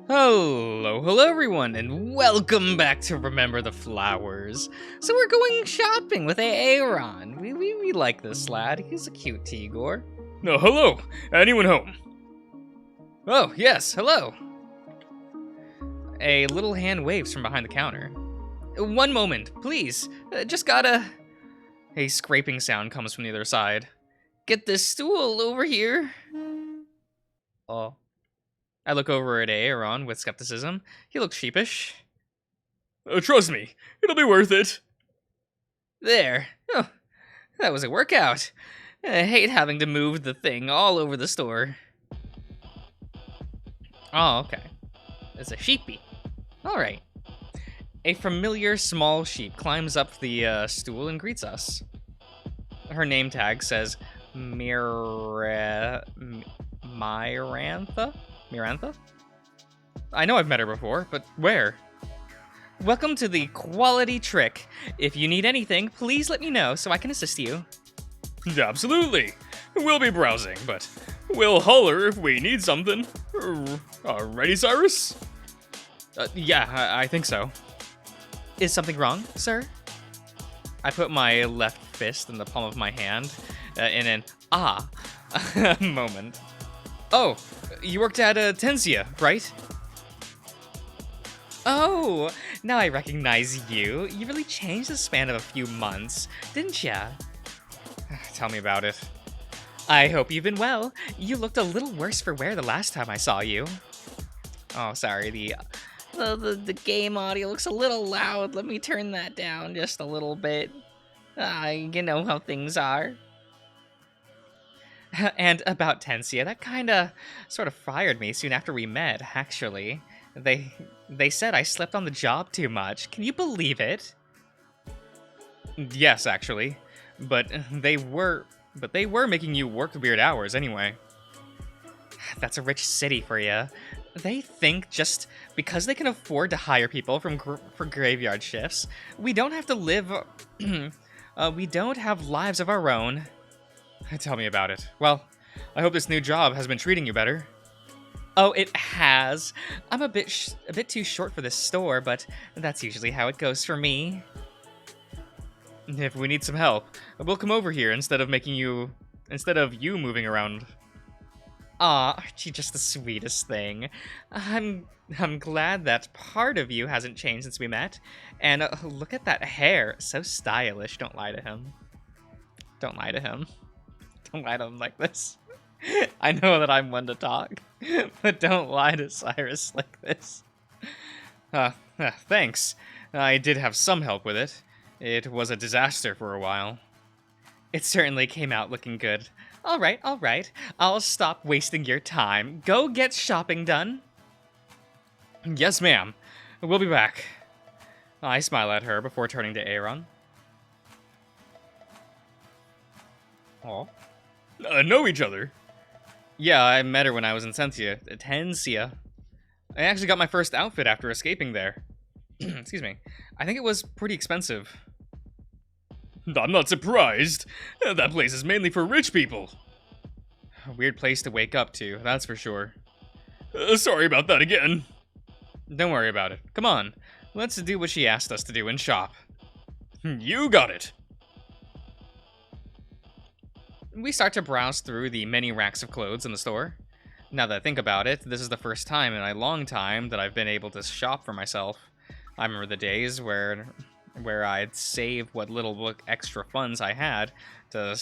Hello everyone, and welcome back to Remember the Flowers. So we're going shopping with Aaron. We like this lad. He's a cute Tigor. Oh, hello. Anyone home? Oh, yes, hello. A little hand waves from behind the counter. One moment, please. Just gotta... A scraping sound comes from the other side. Get this stool over here. Oh. I look over at Aaron with skepticism. He looks sheepish. Trust me, it'll be worth it. There. Oh, that was a workout. I hate having to move the thing all over the store. Oh, okay. It's a sheepy. Alright. A familiar small sheep climbs up the stool and greets us. Her name tag says Mirantha? Mirantha? I know I've met her before, but where? Welcome to the Quality Trick. If you need anything, please let me know so I can assist you. Absolutely. We'll be browsing, but we'll holler if we need something. Ready, Cyrus? Yeah, I think so. Is something wrong, sir? I put my left fist in the palm of my hand in an moment. Oh, you worked at Tensia, right? Oh, now I recognize you. You really changed the span of a few months, didn't ya? Tell me about it. I hope you've been well. You looked a little worse for wear the last time I saw you. Oh, sorry, the game audio looks a little loud. Let me turn that down just a little bit. You know how things are. And about Tensia, that kinda sort of fired me soon after we met, actually. They said I slept on the job too much. Can you believe it? Yes, actually. But they were making you work weird hours anyway. That's a rich city for you. They think just because they can afford to hire people for graveyard shifts, we don't have to live... we don't have lives of our own. Tell me about it. Well, I hope this new job has been treating you better. Oh, it has. I'm a bit too short for this store, but that's usually how it goes for me. If we need some help, we'll come over here instead of you moving around. Aw, aren't you just the sweetest thing? I'm glad that part of you hasn't changed since we met. And look at that hair, so stylish. Don't lie to him. Don't lie to him. Don't lie to him like this. I know that I'm one to talk, but don't lie to Cyrus like this. Thanks. I did have some help with it. It was a disaster for a while. It certainly came out looking good. All right. I'll stop wasting your time. Go get shopping done. Yes, ma'am. We'll be back. I smile at her before turning to Aaron. Oh. Know each other? Yeah, I met her when I was in Tensia. I actually got my first outfit after escaping there. Excuse me. I think it was pretty expensive. I'm not surprised. That place is mainly for rich people. A weird place to wake up to, that's for sure. Sorry about that again. Don't worry about it. Come on, let's do what she asked us to do and shop. You got it. We start to browse through the many racks of clothes in the store. Now that I think about it, this is the first time in a long time that I've been able to shop for myself. I remember the days where I'd save what little extra funds I had to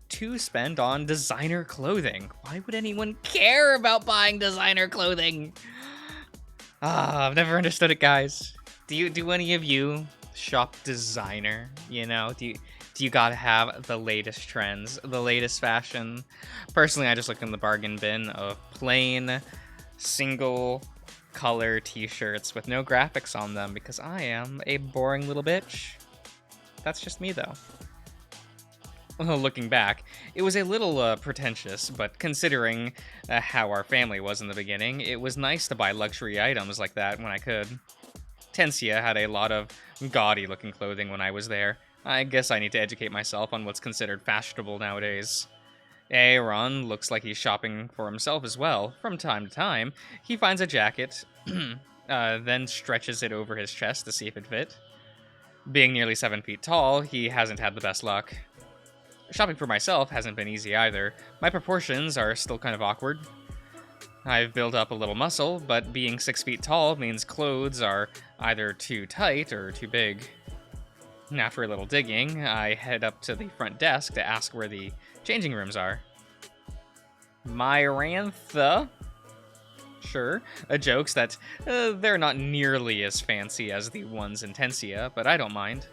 to spend on designer clothing. Why would anyone care about buying designer clothing? I've never understood it, guys. Do any of you shop designer? You know, do you gotta have the latest trends, the latest fashion? Personally, I just look in the bargain bin of plain, single color t-shirts with no graphics on them because I am a boring little bitch. That's just me, though. Looking back, it was a little pretentious, but considering how our family was in the beginning, it was nice to buy luxury items like that when I could. Tensia had a lot of gaudy-looking clothing when I was there. I guess I need to educate myself on what's considered fashionable nowadays. Aaron looks like he's shopping for himself as well. From time to time, he finds a jacket, then stretches it over his chest to see if it fit. Being nearly 7 feet tall, he hasn't had the best luck. Shopping for myself hasn't been easy either. My proportions are still kind of awkward. I've built up a little muscle, but being 6 feet tall means clothes are either too tight or too big. After a little digging, I head up to the front desk to ask where the changing rooms are. Myrantha? Sure, jokes that they're not nearly as fancy as the ones in Tensia, but I don't mind.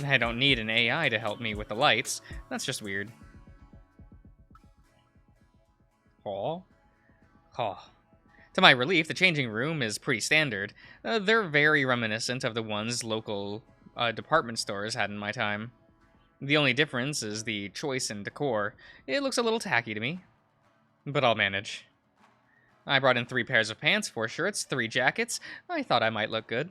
I don't need an AI to help me with the lights. That's just weird. Oh. To my relief, the changing room is pretty standard. They're very reminiscent of the ones local department stores had in my time. The only difference is the choice in decor. It looks a little tacky to me, but I'll manage. I brought in 3 pairs of pants, 4 shirts, 3 jackets. I thought I might look good.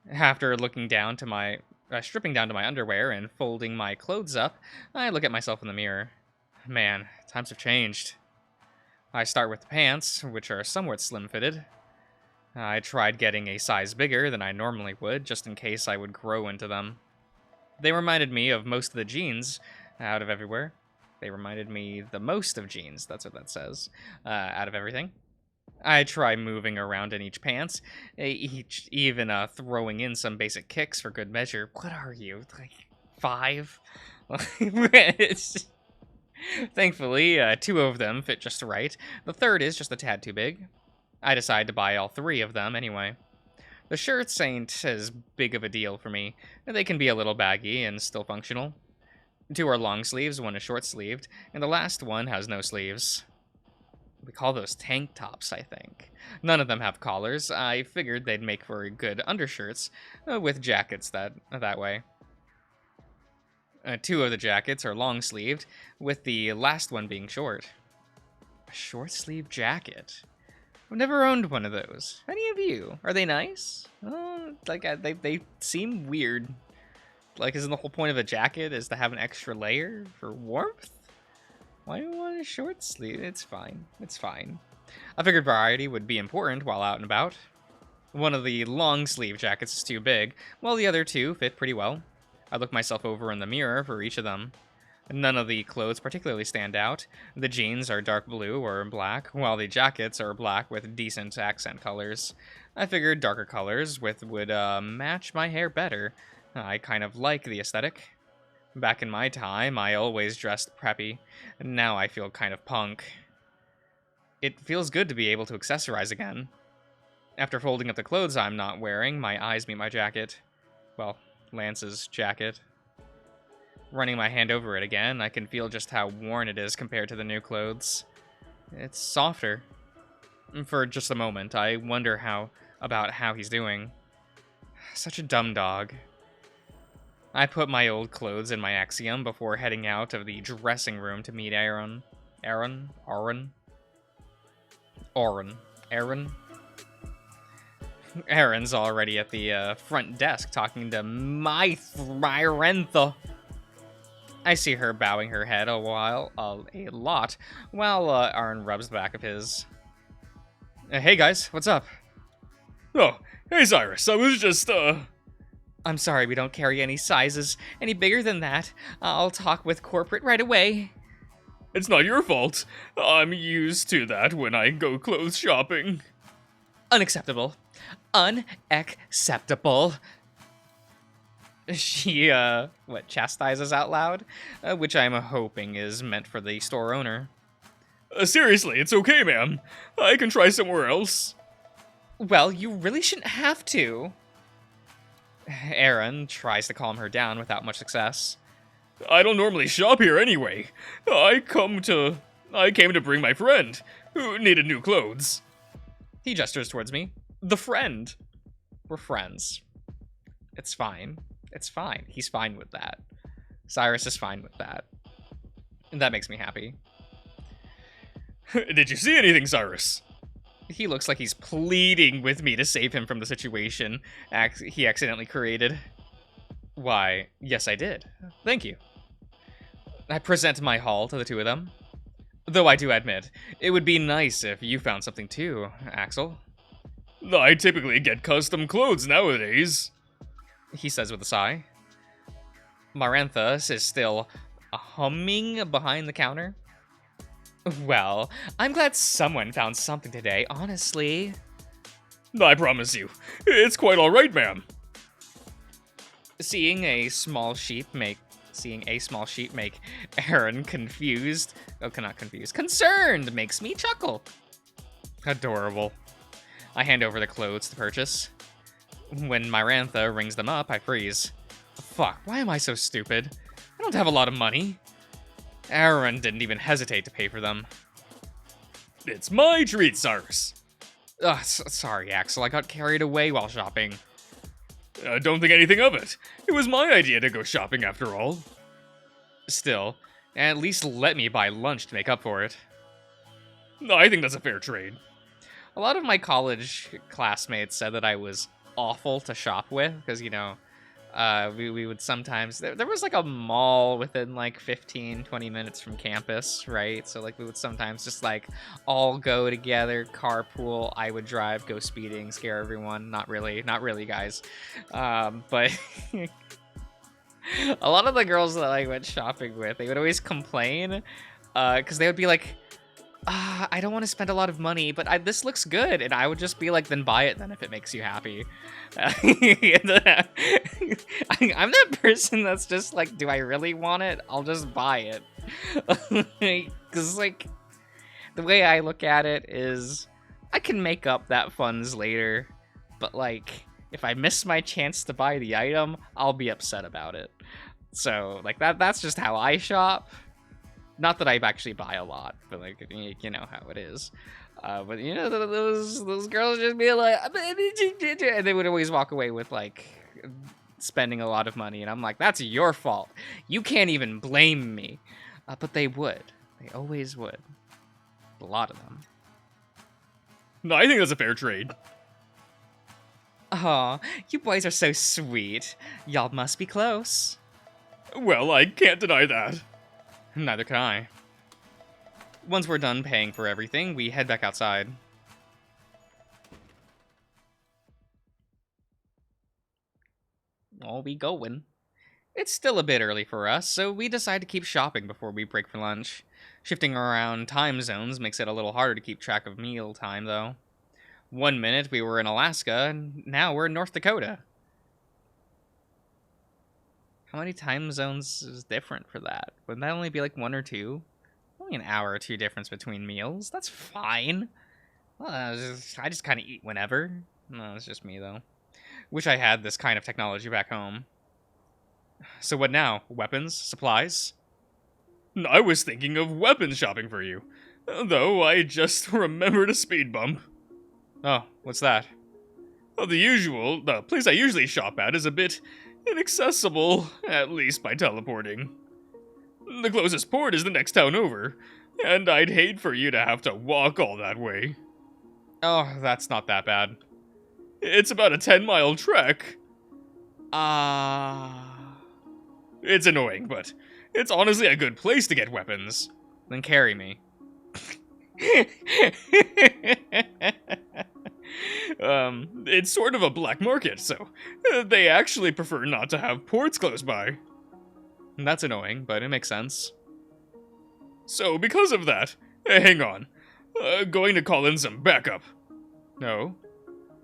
After stripping down to my underwear and folding my clothes up, I look at myself in the mirror. Man, times have changed. I start with the pants, which are somewhat slim-fitted. I tried getting a size bigger than I normally would, just in case I would grow into them. They reminded me of most of the jeans out of everywhere. They reminded me the most of jeans, that's what that says, out of everything. I try moving around in each pants, even throwing in some basic kicks for good measure. What are you, like 5? Thankfully, 2 of them fit just right. The third is just a tad too big. I decide to buy all 3 of them anyway. The shirts ain't as big of a deal for me. They can be a little baggy and still functional. 2 are long sleeves, 1 is short sleeved, and the last one has no sleeves. We call those tank tops, I think. None of them have collars. I figured they'd make for good undershirts with jackets that way. 2 of the jackets are long-sleeved, with the last one being short. A short-sleeved jacket? I've never owned one of those. Any of you? Are they nice? They seem weird. Like, isn't the whole point of a jacket is to have an extra layer for warmth? Why do you want a short sleeve? It's fine. It's fine. I figured variety would be important while out and about. One of the long-sleeve jackets is too big, while the other 2 fit pretty well. I look myself over in the mirror for each of them. None of the clothes particularly stand out. The jeans are dark blue or black, while the jackets are black with decent accent colors. I figured darker colors would match my hair better. I kind of like the aesthetic. Back in my time, I always dressed preppy. Now I feel kind of punk. It feels good to be able to accessorize again. After folding up the clothes I'm not wearing, my eyes meet my jacket. Well, Lance's jacket. Running my hand over it again, I can feel just how worn it is compared to the new clothes. It's softer. For just a moment, I wonder about how he's doing. Such a dumb dog. I put my old clothes in my axiom before heading out of the dressing room to meet Aaron. Aaron's already at the front desk talking to Myrantha. I see her bowing her head a lot, while Aaron rubs the back of his. Hey guys, what's up? Oh, hey Cyrus, I was just, I'm sorry we don't carry any sizes any bigger than that. I'll talk with corporate right away. It's not your fault. I'm used to that when I go clothes shopping. Unacceptable. Unacceptable. She, chastises out loud? Which I'm hoping is meant for the store owner. Seriously, it's okay, ma'am. I can try somewhere else. Well, you really shouldn't have to. Aaron tries to calm her down without much success. I don't normally shop here anyway. I came to bring my friend, who needed new clothes. He gestures towards me. The friend. We're friends. It's fine. It's fine. He's fine with that. Cyrus is fine with that. And that makes me happy. Did you see anything, Cyrus? He looks like he's pleading with me to save him from the situation he accidentally created. Why, yes I did. Thank you. I present my haul to the two of them. Though I do admit, it would be nice if you found something too, Axel. I typically get custom clothes nowadays. He says with a sigh. Maranthus is still humming behind the counter. Well, I'm glad someone found something today, honestly. I promise you, it's quite alright, ma'am. Seeing a small sheep make Aaron confused. Oh, not confused. Concerned makes me chuckle. Adorable. I hand over the clothes to purchase. When Myrantha rings them up, I freeze. Fuck, why am I so stupid? I don't have a lot of money. Aaron didn't even hesitate to pay for them. It's my treat, Cyrus. Ugh, sorry, Axel. I got carried away while shopping. Don't think anything of it. It was my idea to go shopping after all. Still, at least let me buy lunch to make up for it. I think that's a fair trade. A lot of my college classmates said that I was awful to shop with because, you know, we would sometimes... There was, like, a mall within, like, 15, 20 minutes from campus, right? So, like, we would sometimes just, like, all go together, carpool. I would drive, go speeding, scare everyone. Not really, guys. But... a lot of the girls that I went shopping with, they would always complain because they would be like, I don't want to spend a lot of money, but this looks good. And I would just be like, then buy it then if it makes you happy. I'm that person that's just like, do I really want it? I'll just buy it. Because like, the way I look at it is, I can make up that funds later. But like, if I miss my chance to buy the item, I'll be upset about it. So like that's just how I shop. Not that I actually buy a lot, but like, you know how it is. But you know, those girls just be like, and they would always walk away with like spending a lot of money, and I'm like, that's your fault. You can't even blame me. But they would. They always would. A lot of them. I think that's a fair trade. Aw, you boys are so sweet. Y'all must be close. Well, I can't deny that. Neither can I. Once we're done paying for everything, we head back outside. Oh, we going. It's still a bit early for us, so we decide to keep shopping before we break for lunch. Shifting around time zones makes it a little harder to keep track of meal time, though. 1 minute we were in Alaska, and now we're in North Dakota. How many time zones is different for that? Wouldn't that only be like 1 or 2? Only an hour or 2 difference between meals. That's fine. Well, I just kind of eat whenever. No, it's just me, though. Wish I had this kind of technology back home. So what now? Weapons? Supplies? I was thinking of weapons shopping for you. Though I just remembered a speed bump. Oh, what's that? The place I usually shop at is a bit inaccessible, at least by teleporting. The closest port is the next town over, and I'd hate for you to have to walk all that way. Oh, that's not that bad. It's about a 10-mile trek. It's annoying, but it's honestly a good place to get weapons. Then carry me. It's sort of a black market, so they actually prefer not to have ports close by. That's annoying, but it makes sense. So, because of that, hang on. Going to call in some backup. No.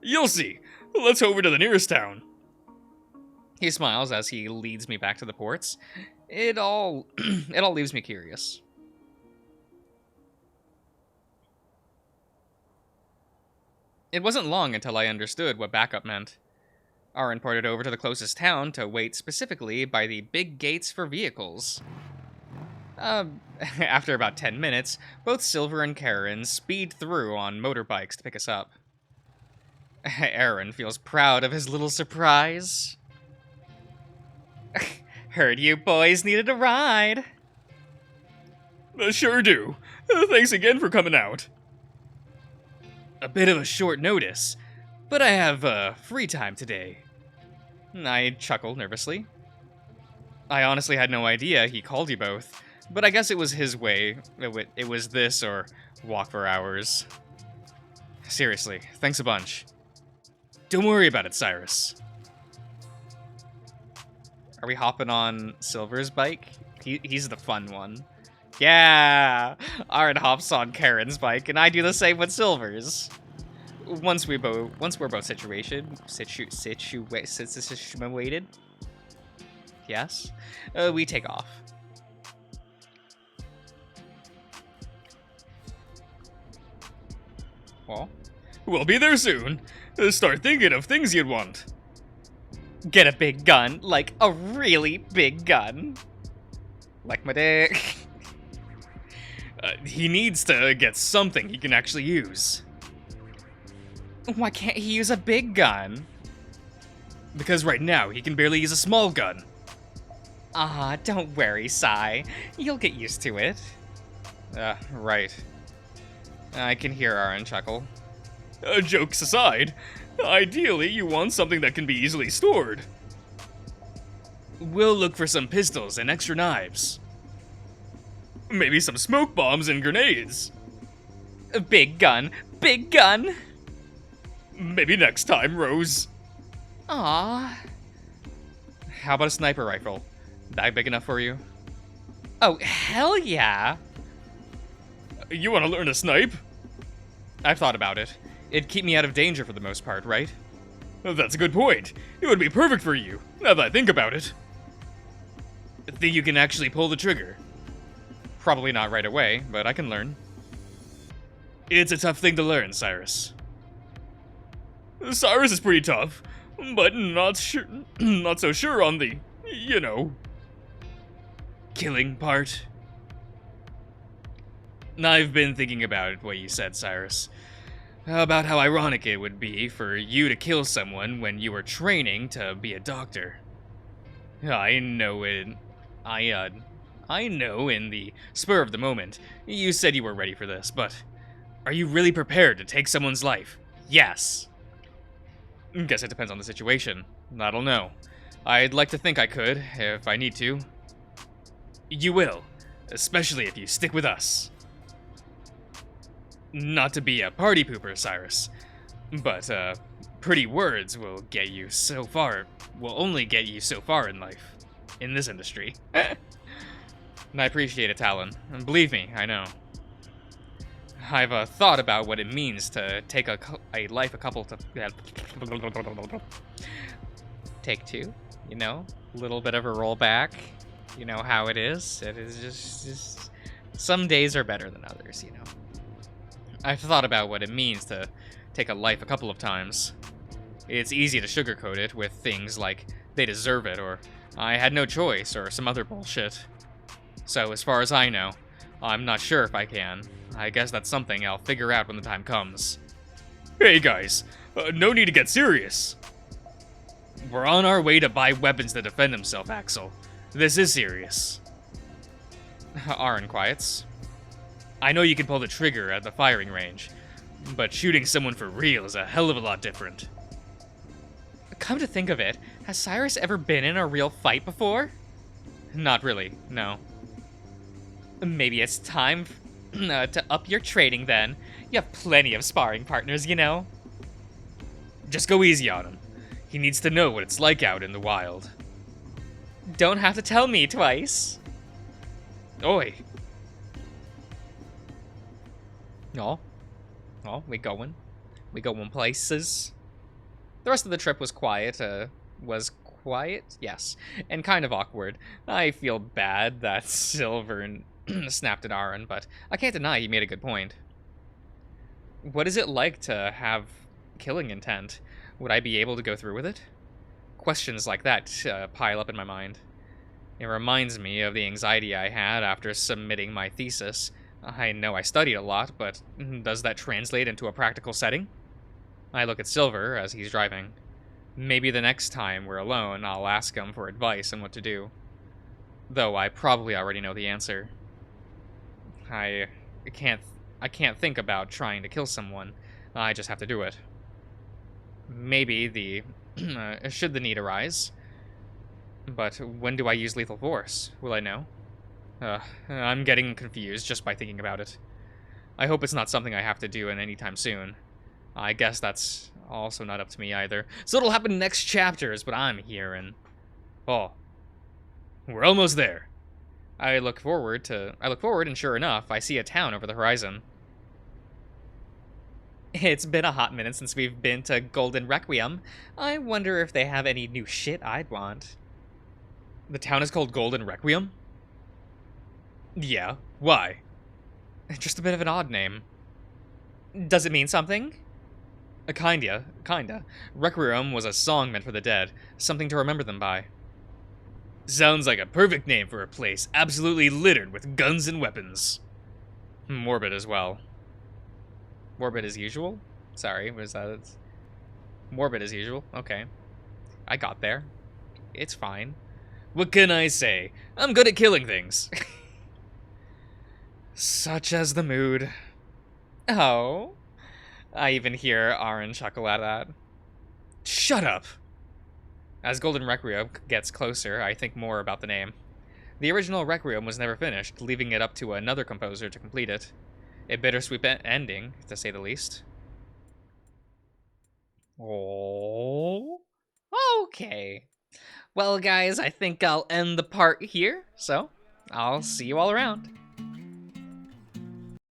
You'll see. Let's over to the nearest town. He smiles as he leads me back to the ports. It all leaves me curious. It wasn't long until I understood what backup meant. Aaron ported over to the closest town to wait specifically by the big gates for vehicles. After about 10 minutes, both Silver and Karen speed through on motorbikes to pick us up. Aaron feels proud of his little surprise. Heard you boys needed a ride. Sure do. Thanks again for coming out. A bit of a short notice, but I have free time today. I chuckled nervously. I honestly had no idea he called you both. But I guess it was his way. It was this or walk for hours. Seriously, thanks a bunch. Don't worry about it, Cyrus. Are we hopping on Silver's bike? He's the fun one. Yeah! Aaron hops on Karen's bike, and I do the same with Silver's. Once we're both situated. Yes? We take off. Well? We'll be there soon. Start thinking of things you'd want. Get a big gun, like a really big gun. Like my dick. He needs to get something he can actually use. Why can't he use a big gun? Because right now, he can barely use a small gun. Ah, don't worry, Sai. You'll get used to it. Right. I can hear Aaron chuckle. Jokes aside, ideally you want something that can be easily stored. We'll look for some pistols and extra knives. Maybe some smoke bombs and grenades. A big gun! Big gun! Maybe next time, Rose. Ah. How about a sniper rifle? That big enough for you? Oh, hell yeah! You want to learn to snipe? I've thought about it. It'd keep me out of danger for the most part, right? That's a good point. It would be perfect for you, now that I think about it. Think you can actually pull the trigger? Probably not right away, but I can learn. It's a tough thing to learn, Cyrus. Cyrus is pretty tough, but not so sure on the, killing part. I've been thinking about what you said, Cyrus. About how ironic it would be for you to kill someone when you were training to be a doctor. I know in the spur of the moment, you said you were ready for this, but are you really prepared to take someone's life? Yes. Guess it depends on the situation. I don't know. I'd like to think I could, if I need to. You will, especially if you stick with us. Not to be a party pooper, Cyrus, but pretty words will only get you so far in life, in this industry. And I appreciate it, Talon. And believe me, I know. I've thought about what it means to take a life a couple to... Take two, little bit of a rollback. You know how it is. It is just... Some days are better than others, I've thought about what it means to take a life a couple of times. It's easy to sugarcoat it with things like, they deserve it, or I had no choice, or some other bullshit. So as far as I know, I'm not sure if I can. I guess that's something I'll figure out when the time comes. Hey guys, no need to get serious. We're on our way to buy weapons to defend himself, Axel. This is serious. Aaron quiets. I know you can pull the trigger at the firing range, but shooting someone for real is a hell of a lot different. Come to think of it, has Cyrus ever been in a real fight before? Not really, no. Maybe it's time to up your training then. You have plenty of sparring partners, Just go easy on him. He needs to know what it's like out in the wild. Don't have to tell me twice. Oi. Oh, we going places. The rest of the trip was quiet, yes, and kind of awkward. I feel bad that Silver snapped at Aaron, but I can't deny he made a good point. What is it like to have killing intent? Would I be able to go through with it? Questions like that pile up in my mind. It reminds me of the anxiety I had after submitting my thesis. I know I studied a lot, but does that translate into a practical setting? I look at Silver as he's driving. Maybe the next time we're alone, I'll ask him for advice on what to do. Though I probably already know the answer. I can't think about trying to kill someone. I just have to do it. Maybe should the need arise. But when do I use lethal force? Will I know? I'm getting confused just by thinking about it. I hope it's not something I have to do in anytime soon. I guess that's also not up to me either. So it'll happen next chapter is what I'm hearing. Oh, we're almost there. I look forward and sure enough, I see a town over the horizon. It's been a hot minute since we've been to Golden Requiem. I wonder if they have any new shit I'd want. The town is called Golden Requiem? Yeah, why? Just a bit of an odd name. Does it mean something? Kinda. Requiem was a song meant for the dead, something to remember them by. Sounds like a perfect name for a place absolutely littered with guns and weapons. Morbid as well. Morbid as usual? Sorry, was that... Morbid as usual? Okay. I got there. It's fine. What can I say? I'm good at killing things. Such as the mood. Oh. I even hear Aaron chuckle at that. Shut up! As Golden Requiem gets closer, I think more about the name. The original Requiem was never finished, leaving it up to another composer to complete it. A bittersweet ending, to say the least. Oh. Okay. Well, guys, I think I'll end the part here, so I'll see you all around.